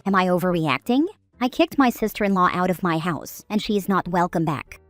Am I overreacting? I kicked my sister-in-law out of my house, and she's not welcome back.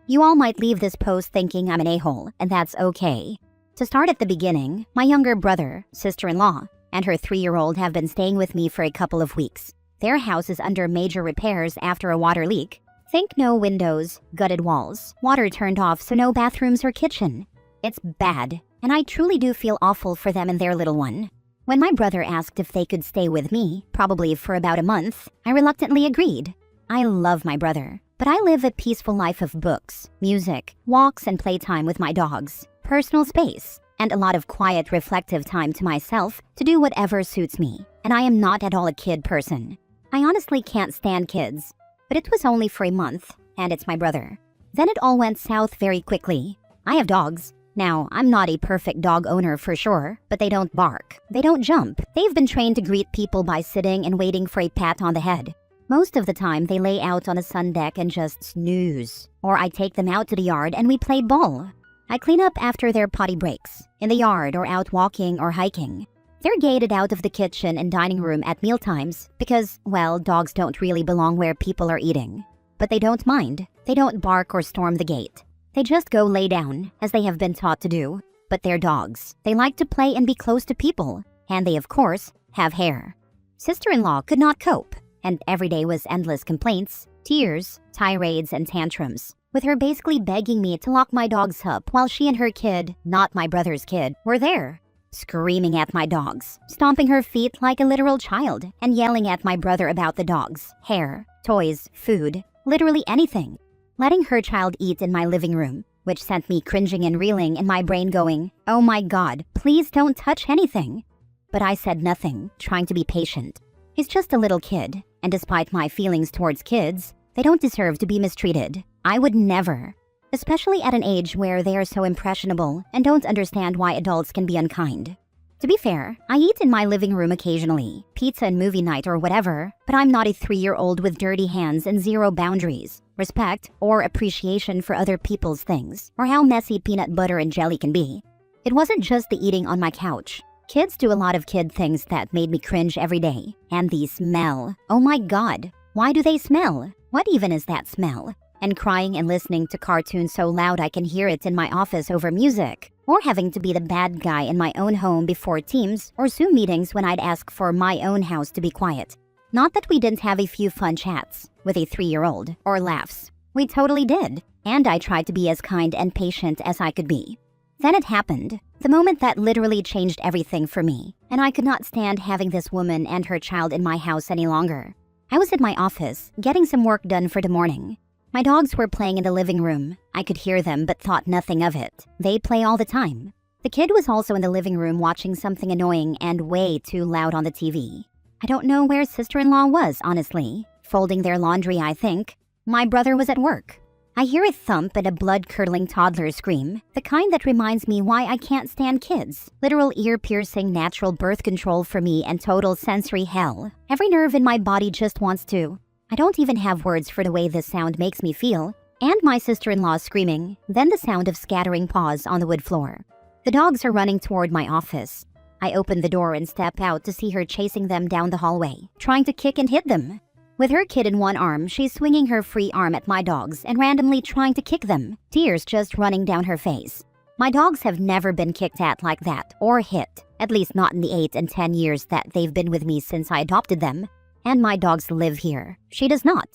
You all might leave this post thinking I'm an a-hole, and that's okay. To start at the beginning, my younger brother, sister-in-law, and her 3-year-old have been staying with me for a couple of weeks. Their house is under major repairs after a water leak. Think no windows, gutted walls, water turned off so no bathrooms or kitchen. It's bad, and I truly do feel awful for them and their little one. When my brother asked if they could stay with me, probably for about a month, I reluctantly agreed. I love my brother, but I live a peaceful life of books, music, walks and playtime with my dogs, personal space, and a lot of quiet, reflective time to myself to do whatever suits me, and I am not at all a kid person. I honestly can't stand kids, but it was only for a month, and it's my brother. Then it all went south very quickly. I have dogs. Now, I'm not a perfect dog owner for sure, but they don't bark. They don't jump. They've been trained to greet people by sitting and waiting for a pat on the head. Most of the time, they lay out on a sun deck and just snooze. Or I take them out to the yard and we play ball. I clean up after their potty breaks, in the yard or out walking or hiking. They're gated out of the kitchen and dining room at mealtimes because, well, dogs don't really belong where people are eating. But they don't mind. They don't bark or storm the gate. They just go lay down, as they have been taught to do. But they're dogs. They like to play and be close to people. And they, of course, have hair. Sister-in-law could not cope, and every day was endless complaints, tears, tirades, and tantrums, with her basically begging me to lock my dogs up while she and her kid, not my brother's kid, were there. Screaming at my dogs, stomping her feet like a literal child, and yelling at my brother about the dogs, hair, toys, food, literally anything. Letting her child eat in my living room, which sent me cringing and reeling in my brain going, oh my god, please don't touch anything. But I said nothing, trying to be patient. He's just a little kid, and despite my feelings towards kids, they don't deserve to be mistreated. I would never. Especially at an age where they are so impressionable and don't understand why adults can be unkind. To be fair, I eat in my living room occasionally, pizza and movie night or whatever, but I'm not a 3-year-old with dirty hands and zero boundaries, respect, or appreciation for other people's things, or how messy peanut butter and jelly can be. It wasn't just the eating on my couch. Kids do a lot of kid things that made me cringe every day. And the smell. Oh my god, why do they smell? What even is that smell? And crying and listening to cartoons so loud I can hear it in my office over music. Or having to be the bad guy in my own home before Teams or Zoom meetings when I'd ask for my own house to be quiet. Not that we didn't have a few fun chats with a 3-year-old or laughs. We totally did. And I tried to be as kind and patient as I could be. Then it happened. The moment that literally changed everything for me. And I could not stand having this woman and her child in my house any longer. I was at my office, getting some work done for the morning. My dogs were playing in the living room. I could hear them but thought nothing of it. They play all the time. The kid was also in the living room watching something annoying and way too loud on the TV. I don't know where sister-in-law was, honestly. Folding their laundry, I think. My brother was at work. I hear a thump and a blood-curdling toddler scream, the kind that reminds me why I can't stand kids. Literal ear-piercing natural birth control for me and total sensory hell. Every nerve in my body just wants to. I don't even have words for the way this sound makes me feel. And my sister-in-law screaming, then the sound of scattering paws on the wood floor. The dogs are running toward my office. I open the door and step out to see her chasing them down the hallway, trying to kick and hit them. With her kid in one arm, she's swinging her free arm at my dogs and randomly trying to kick them, tears just running down her face. My dogs have never been kicked at like that or hit, at least not in the 8 and 10 years that they've been with me since I adopted them. And my dogs live here. She does not.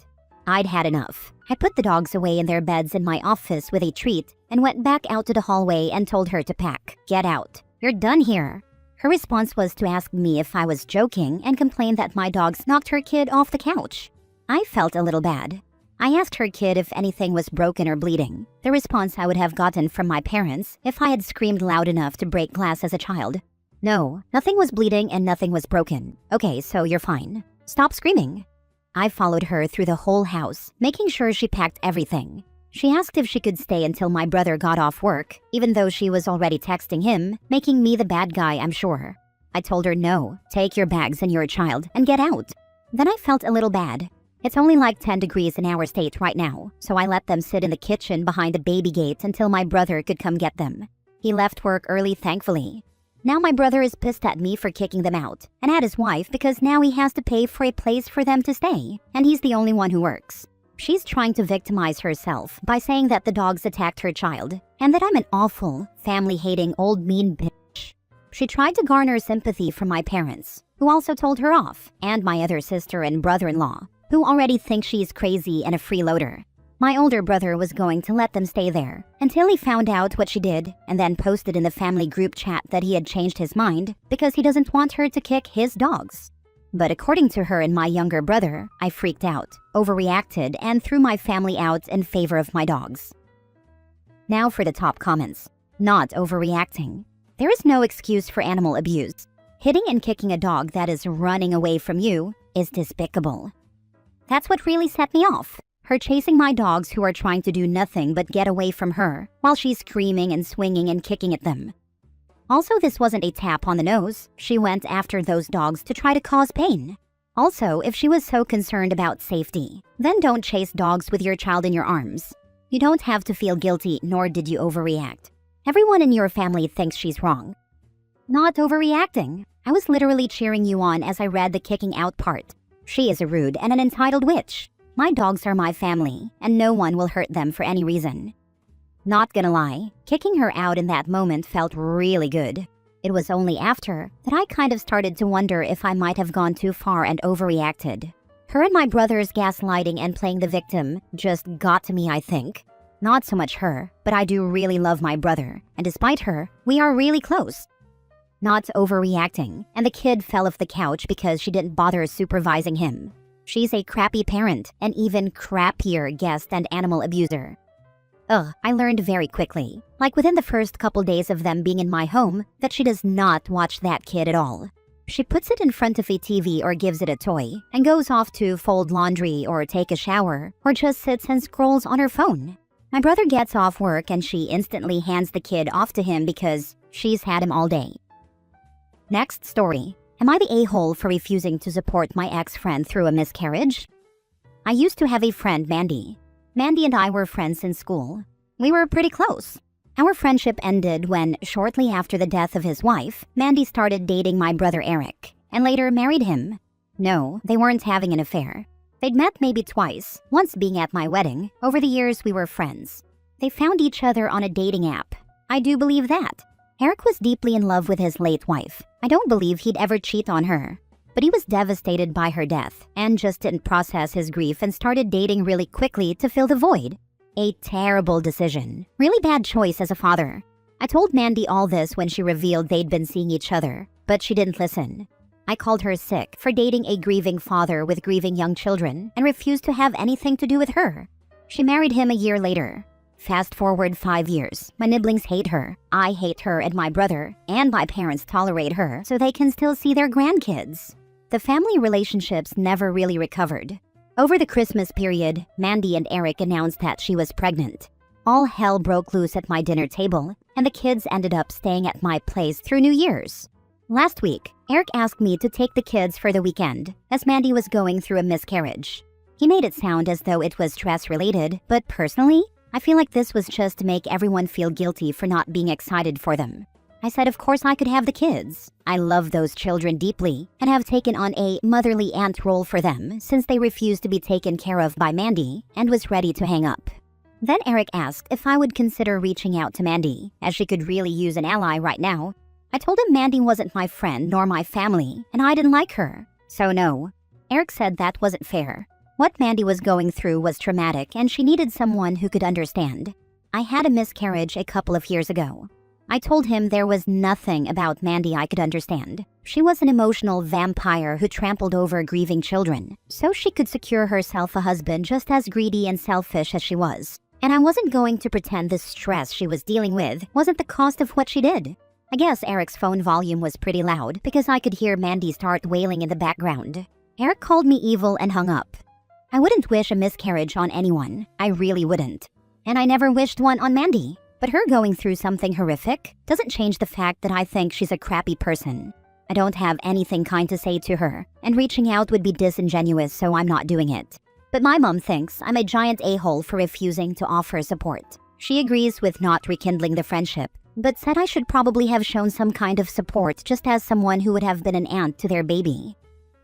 I'd had enough. I put the dogs away in their beds in my office with a treat and went back out to the hallway and told her to pack. Get out. You're done here. Her response was to ask me if I was joking and complain that my dogs knocked her kid off the couch. I felt a little bad. I asked her kid if anything was broken or bleeding, the response I would have gotten from my parents if I had screamed loud enough to break glass as a child. No, nothing was bleeding and nothing was broken. Okay, so you're fine. Stop screaming. I followed her through the whole house, making sure she packed everything. She asked if she could stay until my brother got off work, even though she was already texting him, making me the bad guy, I'm sure. I told her no, take your bags and your child and get out. Then I felt a little bad. It's only like 10 degrees in our state right now, so I let them sit in the kitchen behind the baby gate until my brother could come get them. He left work early, thankfully. Now my brother is pissed at me for kicking them out, and at his wife because now he has to pay for a place for them to stay, and he's the only one who works. She's trying to victimize herself by saying that the dogs attacked her child, and that I'm an awful, family-hating old mean bitch. She tried to garner sympathy from my parents, who also told her off, and my other sister and brother-in-law, who already think she's crazy and a freeloader. My older brother was going to let them stay there until he found out what she did and then posted in the family group chat that he had changed his mind because he doesn't want her to kick his dogs. But according to her and my younger brother, I freaked out, overreacted, and threw my family out in favor of my dogs. Now for the top comments. Not overreacting. There is no excuse for animal abuse. Hitting and kicking a dog that is running away from you is despicable. That's what really set me off. Her chasing my dogs who are trying to do nothing but get away from her while she's screaming and swinging and kicking at them. Also, this wasn't a tap on the nose. She went after those dogs to try to cause pain. Also, if she was so concerned about safety, then don't chase dogs with your child in your arms. You don't have to feel guilty, nor did you overreact. Everyone in your family thinks she's wrong. Not overreacting. I was literally cheering you on as I read the kicking out part. She is a rude and an entitled witch. My dogs are my family, and no one will hurt them for any reason. Not gonna lie, kicking her out in that moment felt really good. It was only after that I kind of started to wonder if I might have gone too far and overreacted. Her and my brother's gaslighting and playing the victim just got to me, I think. Not so much her, but I do really love my brother, and despite her, we are really close. Not overreacting, and the kid fell off the couch because she didn't bother supervising him. She's a crappy parent, an even crappier guest and animal abuser. I learned very quickly, like within the first couple days of them being in my home, that she does not watch that kid at all. She puts it in front of a TV or gives it a toy, and goes off to fold laundry or take a shower, or just sits and scrolls on her phone. My brother gets off work and she instantly hands the kid off to him because she's had him all day. Next story. Am I the a-hole for refusing to support my ex-friend through a miscarriage? I used to have a friend, Mandy. Mandy and I were friends in school. We were pretty close. Our friendship ended when, shortly after the death of his wife, Mandy started dating my brother Eric, and later married him. No, they weren't having an affair. They'd met maybe twice, once being at my wedding. Over the years, we were friends. They found each other on a dating app. I do believe that. Eric was deeply in love with his late wife. I don't believe he'd ever cheat on her. But he was devastated by her death and just didn't process his grief and started dating really quickly to fill the void. A terrible decision. Really bad choice as a father. I told Mandy all this when she revealed they'd been seeing each other, but she didn't listen. I called her sick for dating a grieving father with grieving young children and refused to have anything to do with her. She married him a year later. Fast forward 5 years, my nibblings hate her, I hate her and my brother, and my parents tolerate her so they can still see their grandkids. The family relationships never really recovered. Over the Christmas period, Mandy and Eric announced that she was pregnant. All hell broke loose at my dinner table, and the kids ended up staying at my place through New Year's. Last week, Eric asked me to take the kids for the weekend, as Mandy was going through a miscarriage. He made it sound as though it was stress-related, but personally, I feel like this was just to make everyone feel guilty for not being excited for them. I said of course I could have the kids. I love those children deeply and have taken on a motherly aunt role for them since they refused to be taken care of by Mandy and was ready to hang up. Then Eric asked if I would consider reaching out to Mandy, as she could really use an ally right now. I told him Mandy wasn't my friend nor my family, and I didn't like her. So no. Eric said that wasn't fair. What Mandy was going through was traumatic and she needed someone who could understand. I had a miscarriage a couple of years ago. I told him there was nothing about Mandy I could understand. She was an emotional vampire who trampled over grieving children, so she could secure herself a husband just as greedy and selfish as she was. And I wasn't going to pretend the stress she was dealing with wasn't the cost of what she did. I guess Eric's phone volume was pretty loud because I could hear Mandy start wailing in the background. Eric called me evil and hung up. I wouldn't wish a miscarriage on anyone. I really wouldn't. And I never wished one on Mandy. But her going through something horrific doesn't change the fact that I think she's a crappy person. I don't have anything kind to say to her, and reaching out would be disingenuous, so I'm not doing it. But my mom thinks I'm a giant a-hole for refusing to offer support. She agrees with not rekindling the friendship, but said I should probably have shown some kind of support just as someone who would have been an aunt to their baby.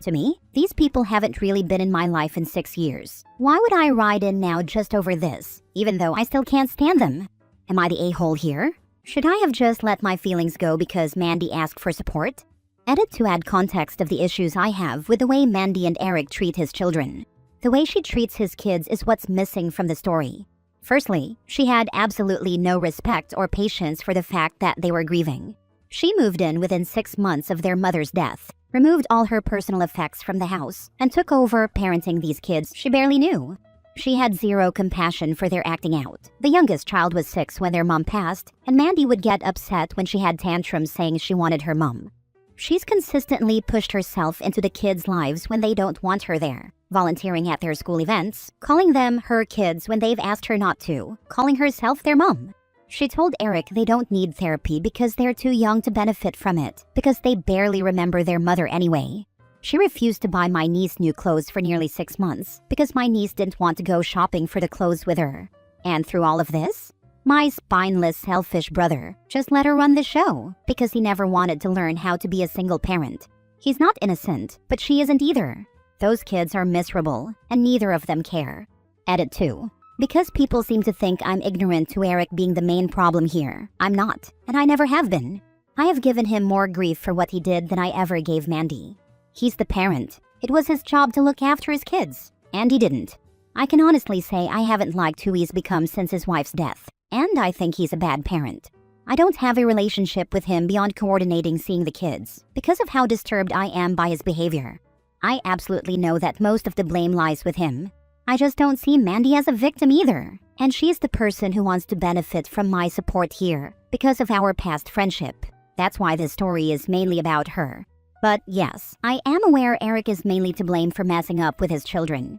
To me, these people haven't really been in my life in 6 years. Why would I ride in now just over this, even though I still can't stand them? Am I the a-hole here? Should I have just let my feelings go because Mandy asked for support? Edit to add context of the issues I have with the way Mandy and Eric treat his children. The way she treats his kids is what's missing from the story. Firstly, she had absolutely no respect or patience for the fact that they were grieving. She moved in within 6 months of their mother's death, removed all her personal effects from the house, and took over parenting these kids she barely knew. She had zero compassion for their acting out. The youngest child was 6 when their mom passed, and Mandy would get upset when she had tantrums saying she wanted her mom. She's consistently pushed herself into the kids' lives when they don't want her there, volunteering at their school events, calling them her kids when they've asked her not to, calling herself their mom. She told Eric they don't need therapy because they're too young to benefit from it, because they barely remember their mother anyway. She refused to buy my niece new clothes for nearly 6 months because my niece didn't want to go shopping for the clothes with her. And through all of this, my spineless, selfish brother just let her run the show because he never wanted to learn how to be a single parent. He's not innocent, but she isn't either. Those kids are miserable, and neither of them care. Edit 2. Because people seem to think I'm ignorant to Eric being the main problem here, I'm not, and I never have been. I have given him more grief for what he did than I ever gave Mandy. He's the parent. It was his job to look after his kids, and he didn't. I can honestly say I haven't liked who he's become since his wife's death, and I think he's a bad parent. I don't have a relationship with him beyond coordinating seeing the kids, because of how disturbed I am by his behavior. I absolutely know that most of the blame lies with him. I just don't see Mandy as a victim either, and she's the person who wants to benefit from my support here because of our past friendship. That's why this story is mainly about her. But yes, I am aware Eric is mainly to blame for messing up with his children.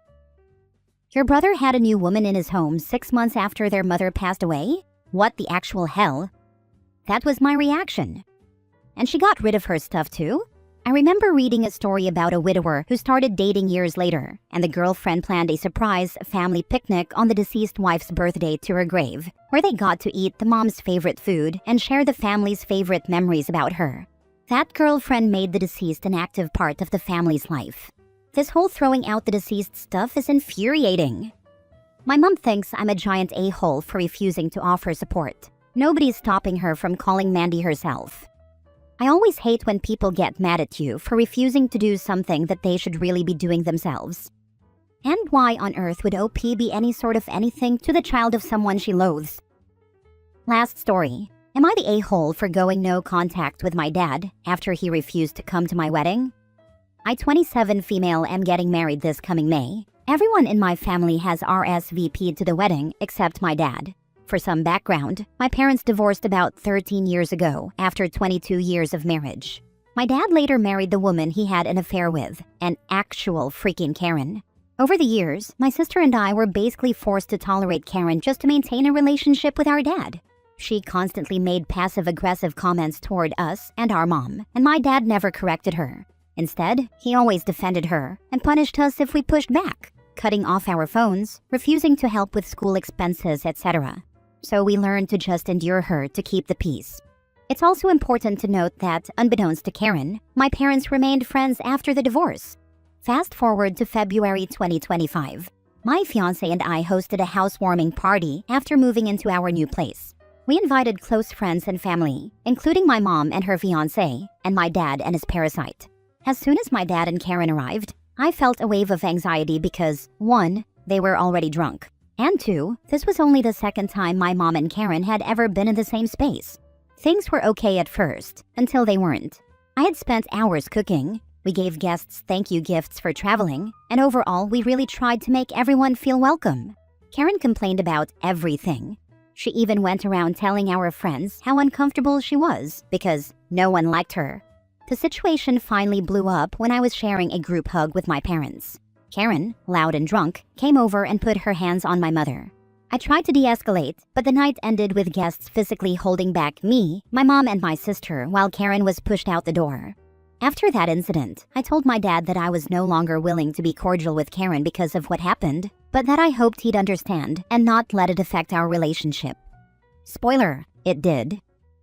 Your brother had a new woman in his home 6 months after their mother passed away? What the actual hell? That was my reaction. And she got rid of her stuff too? I remember reading a story about a widower who started dating years later, and the girlfriend planned a surprise family picnic on the deceased wife's birthday to her grave, where they got to eat the mom's favorite food and share the family's favorite memories about her. That girlfriend made the deceased an active part of the family's life. This whole throwing out the deceased stuff is infuriating. My mom thinks I'm a giant a-hole for refusing to offer support. Nobody's stopping her from calling Mandy herself. I always hate when people get mad at you for refusing to do something that they should really be doing themselves. And why on earth would OP be any sort of anything to the child of someone she loathes? Last story. Am I the a-hole for going no contact with my dad after he refused to come to my wedding? I, 27 female, am getting married this coming May. Everyone in my family has RSVP'd to the wedding except my dad. For some background, my parents divorced about 13 years ago after 22 years of marriage. My dad later married the woman he had an affair with, an actual freaking Karen. Over the years, my sister and I were basically forced to tolerate Karen just to maintain a relationship with our dad. She constantly made passive-aggressive comments toward us and our mom, and my dad never corrected her. Instead, he always defended her and punished us if we pushed back, cutting off our phones, refusing to help with school expenses, etc. So we learned to just endure her to keep the peace. It's also important to note that, unbeknownst to Karen, my parents remained friends after the divorce. Fast forward to February 2025. My fiancé and I hosted a housewarming party after moving into our new place. We invited close friends and family, including my mom and her fiancé, and my dad and his parasite. As soon as my dad and Karen arrived, I felt a wave of anxiety because, 1, they were already drunk. And 2, this was only the second time my mom and Karen had ever been in the same space. Things were okay at first, until they weren't. I had spent hours cooking, we gave guests thank you gifts for traveling, and overall we really tried to make everyone feel welcome. Karen complained about everything. She even went around telling our friends how uncomfortable she was because no one liked her. The situation finally blew up when I was sharing a group hug with my parents. Karen, loud and drunk, came over and put her hands on my mother. I tried to de-escalate, but the night ended with guests physically holding back me, my mom, and my sister while Karen was pushed out the door. After that incident, I told my dad that I was no longer willing to be cordial with Karen because of what happened, but that I hoped he'd understand and not let it affect our relationship. Spoiler, it did.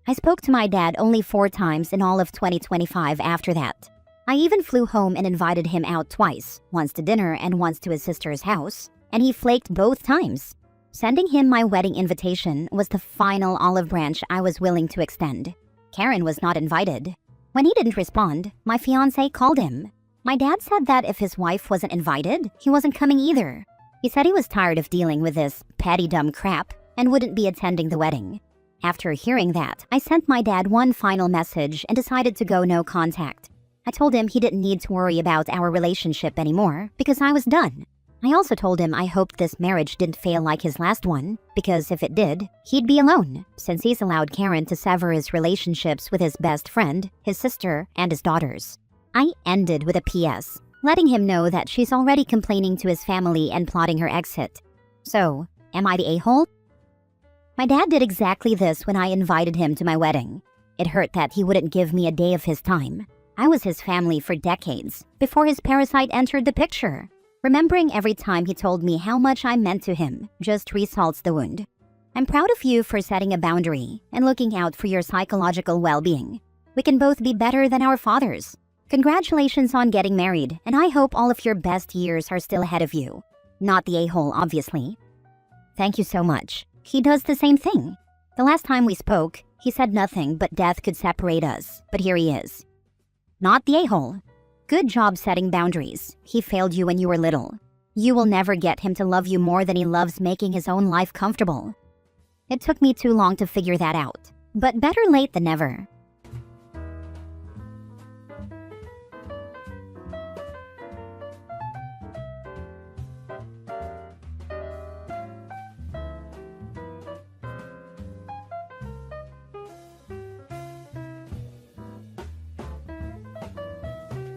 I spoke to my dad only 4 times in all of 2025 after that. I even flew home and invited him out twice, once to dinner and once to his sister's house, and he flaked both times. Sending him my wedding invitation was the final olive branch I was willing to extend. Karen was not invited. When he didn't respond, my fiancé called him. My dad said that if his wife wasn't invited, he wasn't coming either. He said he was tired of dealing with this petty dumb crap and wouldn't be attending the wedding. After hearing that, I sent my dad one final message and decided to go no contact. I told him he didn't need to worry about our relationship anymore because I was done. I also told him I hoped this marriage didn't fail like his last one, because if it did, he'd be alone, since he's allowed Karen to sever his relationships with his best friend, his sister, and his daughters. I ended with a PS, letting him know that she's already complaining to his family and plotting her exit. So, am I the a-hole? My dad did exactly this when I invited him to my wedding. It hurt that he wouldn't give me a day of his time. I was his family for decades, before his parasite entered the picture. Remembering every time he told me how much I meant to him just resalts the wound. I'm proud of you for setting a boundary and looking out for your psychological well-being. We can both be better than our fathers. Congratulations on getting married, and I hope all of your best years are still ahead of you. Not the a-hole, obviously. Thank you so much. He does the same thing. The last time we spoke, he said nothing but death could separate us, but here he is. Not the a-hole. Good job setting boundaries. He failed you when you were little. You will never get him to love you more than he loves making his own life comfortable. It took me too long to figure that out, but better late than never.